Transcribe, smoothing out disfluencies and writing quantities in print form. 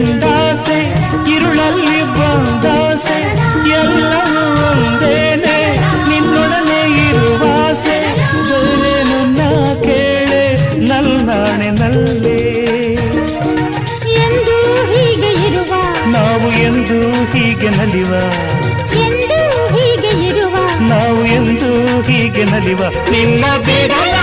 ಎಂದಾಸೆ ഇരുಳಲ್ಲಿ ಬಂದಾಸೆ ಎಲ್ಲವೂ ಒಂದೇನೆ ನಿನ್ನೊಡನೆ ಇರುವಾಸೆ ಬೇರೇನು ನಾ ಕೇಳೆ ನಲ್ಲಾಣೆ ನಲ್ಲೇ ಎಂದು ಹೀಗೆ ಇರುವ ನಾವು ಎಂದು ಹೀಗೆ ನಲಿವ ಎಂದು ಹೀಗೆ ಇರುವ ನಾವು ಎಂದು ಹೀಗೆ ನಲಿವ ನಿನ್ನ ಬಿಡಲ